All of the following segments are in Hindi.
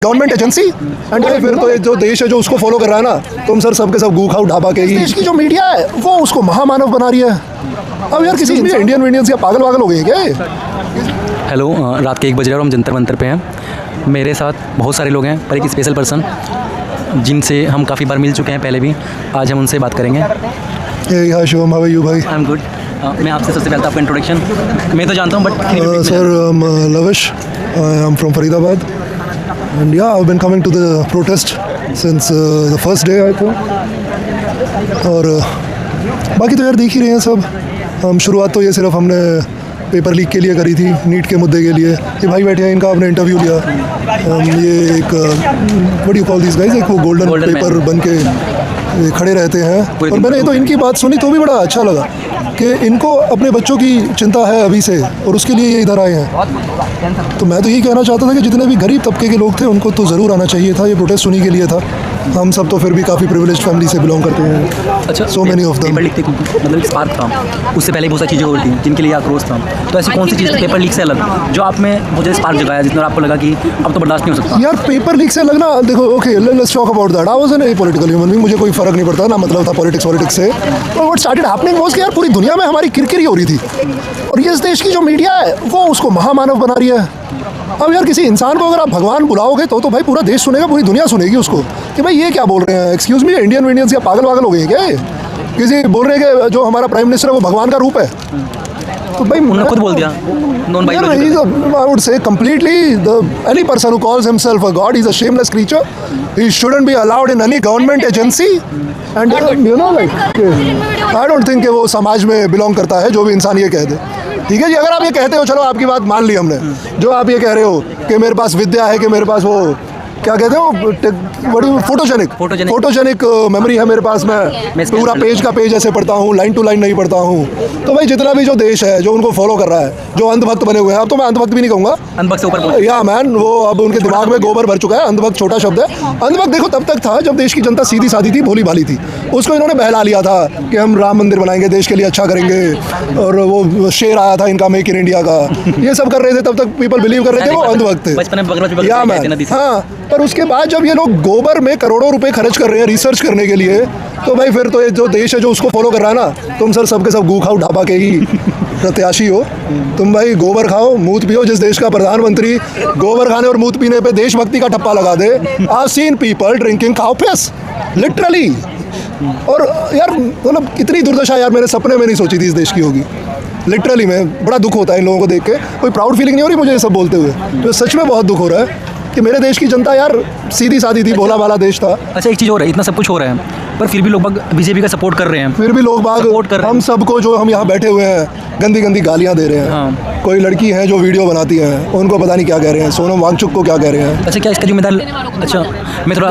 गवर्नमेंट एजेंसी एंड फिर तो ये जो देश है जो उसको फॉलो कर रहा है ना, तुम सर सबके सब गू खाओ ढाबा के ही। देश की जो मीडिया है वो उसको महामानव बना रही है। अब यार किसी इंडियन मीडियंस या पागल वागल हो गए क्या? हेलो, रात के 1 बज रहे और हम जंतर मंतर पे हैं। मेरे साथ बहुत सारे लोग हैं, पर एक स्पेशल पर्सन जिनसे हम काफ़ी बार मिल चुके हैं पहले भी। आज हम उनसे बात करेंगे। हाय शिवम, हाउ आर यू भाई? I am good. मैं आपसे सबसे पहले आपका इंट्रोडक्शन मैं तो जानता हूँ, but sir lavish, I am from Faridabad and yeah, I've been coming to the protest since the first day I think। और बाकी तो यार देख ही रहे हैं सब। हम शुरुआत तो ये सिर्फ हमने पेपर लीक के लिए करी थी, नीट के मुद्दे के लिए। ये भाई बैठे हैं, इनका आपने इंटरव्यू लिया। ये एक what you call this guys, एक वो गोल्डन पेपर बन के खड़े रहते हैं। और मैंने तो इनकी बात सुनी तो भी बड़ा अच्छा लगा कि इनको अपने बच्चों की चिंता है अभी से, और उसके लिए ये इधर आए हैं। तो मैं तो यही कहना चाहता था कि जितने भी गरीब तबके के लोग थे उनको तो ज़रूर आना चाहिए था। ये प्रोटेस्ट उन्हीं के लिए था। हम सब तो फिर भी काफ़ी प्रिविलेज्ड फैमिली से बिलोंग करते हैं। अच्छा, so many of them. Paper leak मतलब एक स्पार्क था, उससे पहले बहुत सारी चीज़ें हो रही थी जिनके लिए आक्रोश था। तो ऐसी कौन सी चीज़ पेपर लीक से अलग जो आप में मुझे स्पार्क जगाया, जितना आपको लगा कि अब तो बर्दाश्त नहीं हो सकता? यार पेपर लीक से लगना, देखो okay let's talk about that. I was an political human being, मुझे कोई फर्क नहीं पड़ता ना, मतलब था पॉलिटिक्स से। और व्हाट स्टार्टेड हैपनिंग वाज कि यार पूरी दुनिया में हमारी किरकिरी हो रही थी, और ये इस देश की जो मीडिया है वो उसको महामानव बना रही है। अब यार किसी इंसान को अगर आप भगवान बुलाओगे तो भाई पूरा देश सुनेगा, पूरी दुनिया सुनेगी उसको कि भाई ये क्या बोल रहे हैं। एक्सक्यूज मी, इंडियन मीडियंस या पागल वागल हो गए हैं क्या? किसी बोल रहे हैं कि जो हमारा प्राइम मिनिस्टर है वो भगवान का रूप है, तो भाई उन्होंने खुद बोल दिया non biological. I would say completely any person who calls himself a god is a shameless creature. He shouldn't be allowed in any government agency and you know like I don't think कि वो समाज में बिलोंग करता है जो भी इंसान ये कह दे। ठीक है जी, अगर आप ये कहते हो चलो आपकी बात मान ली हमने। जो आप ये कह रहे हो कि मेरे पास विद्या है, कि मेरे पास वो क्या कहते हो फोटोजेनिक मेमोरी है मेरे पास, मैं पूरा पेज का पेज ऐसे पढ़ता हूँ, लाइन टू लाइन नहीं पढ़ता हूँ। तो भाई जितना भी जो देश है जो उनको फॉलो कर रहा है, जो अंधभक्त बने हुए हैं, अब तो मैं अंधभक्त भी नहीं कहूँगा, अंधभक्त से ऊपर या मैन, वो अब उनके दिमाग में गोबर भर चुका है। अंधभक्त छोटा शब्द है। अंधभक्त देखो तब तक था जब देश की जनता सीधी सादी थी, भोली भाली थी। उसको इन्होंने बहला लिया था कि हम राम मंदिर बनाएंगे, देश के लिए अच्छा करेंगे, और वो शेर आया था इनका मेक इन इंडिया का, ये सब कर रहे थे। तब तक पीपल बिलीव कर रहे थे वो अंधभक्त थे। या मैन, हाँ। पर उसके बाद जब ये लोग गोबर में करोड़ों रुपए खर्च कर रहे हैं रिसर्च करने के लिए, तो भाई फिर तो ये जो देश है जो उसको फॉलो कर रहा है ना, तुम सर सबके सब गू खाओ ढाबा के ही प्रत्याशी हो। तुम भाई गोबर खाओ, मूत पियो। जिस देश का प्रधानमंत्री गोबर खाने और मूत पीने पे देशभक्ति का ठप्पा लगा दे। I seen people drinking cow piss literally. और यार मतलब कितनी दुर्दशा यार मैंने सपने में नहीं सोची थी इस देश की होगी। लिटरली में बड़ा दुख होता है इन लोगों को देख के। कोई प्राउड फीलिंग नहीं हो रही मुझे ये सब बोलते हुए, तो सच में बहुत दुख हो रहा है कि मेरे देश की जनता यार सीधी सादी थी, भोला भाला देश था। अच्छा, एक चीज़ हो रहा है, इतना सब कुछ हो रहा है पर फिर भी लोग बाग बीजेपी का सपोर्ट कर रहे हैं। फिर भी लोग बाग सपोर्ट कर रहे हैं। हम सबको जो हम यहाँ बैठे हुए हैं गंदी गंदी गालियाँ दे रहे हैं। हाँ। कोई लड़की है जो वीडियो बनाती है, उनको पता नहीं क्या कह रहे हैं, सोनम वांगचुक को क्या कह रहे हैं। अच्छा, क्या इसका जिम्मेदार? अच्छा, मैं थोड़ा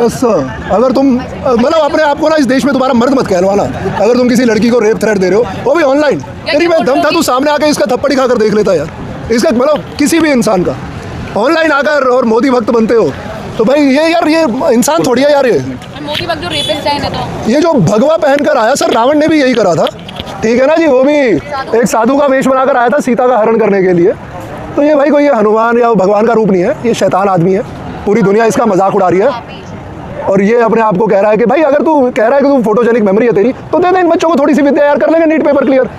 अगर तुम मतलब अपने आप को ना इस देश में तुम्हारा मर्द मत कहलवाना। अगर तुम किसी लड़की को रेप थ्रेट दे रहे हो, वो भी ऑनलाइन, तेरी में दम था तू सामने आकर इसका थप्पड़ खाकर देख लेता यार। इसका मतलब किसी भी इंसान का ऑनलाइन आकर और मोदी भक्त बनते हो, तो भाई ये यार ये इंसान थोड़ी है यार। ये मोदी भक्त जो रेपिस्ट है तो ये जो भगवा पहनकर आया, सर रावण ने भी यही करा था, ठीक है ना जी। वो भी एक साधु का वेश बनाकर आया था सीता का हरण करने के लिए। तो ये भाई कोई ये हनुमान या भगवान का रूप नहीं है, ये शैतान आदमी है। पूरी दुनिया इसका मजाक उड़ा रही है, और ये अपने आप को कह रहा है कि भाई अगर तू कह रहा है कि तू फोटोजेनिक मेमोरी है तेरी, तो दे दे इन बच्चों को थोड़ी सी विद्या यार, कर लेंगे नीट पेपर क्लियर,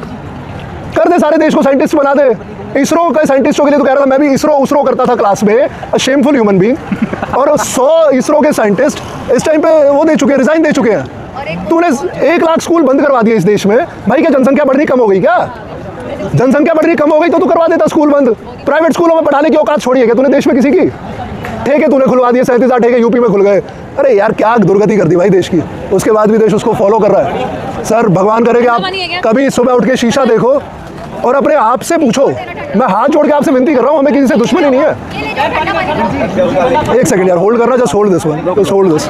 कर दे, सारे देश को साइंटिस्ट बना दे। इसरो के साइंटिस्टों के लिए तो कह रहा था, मैं भी इसरो करता था क्लास में, अ शेमफुल ह्यूमन बीइंग। और 100 इसरो के साइंटिस्ट इस टाइम पे वो दे चुके हैं, रिजाइन दे चुके हैं। तूने 1 लाख स्कूल बंद करवा दिए इस देश में। भाई क्या जनसंख्या बढ़नी कम हो गई क्या? जनसंख्या बढ़नी कम हो गई तो तू करवा देता स्कूल बंद। प्राइवेट स्कूलों में पढ़ाने की औकात छोड़ी है क्या तूने देश में किसी की? ठेके तूने खुलवा दिए, 37 ठेके यूपी में खुल गए। अरे यार क्या दुर्गति कर दी भाई देश की। उसके बाद भी देश उसको फॉलो कर रहा है। सर भगवान करे कि आप कभी सुबह उठ के शीशा देखो और अपने आप से पूछो, मैं हाथ जोड़ के आपसे विनती कर रहा हूँ, हमें किसी से दुश्मनी नहीं है। एक सेकंड यार होल्ड करना, just hold this one, just hold this.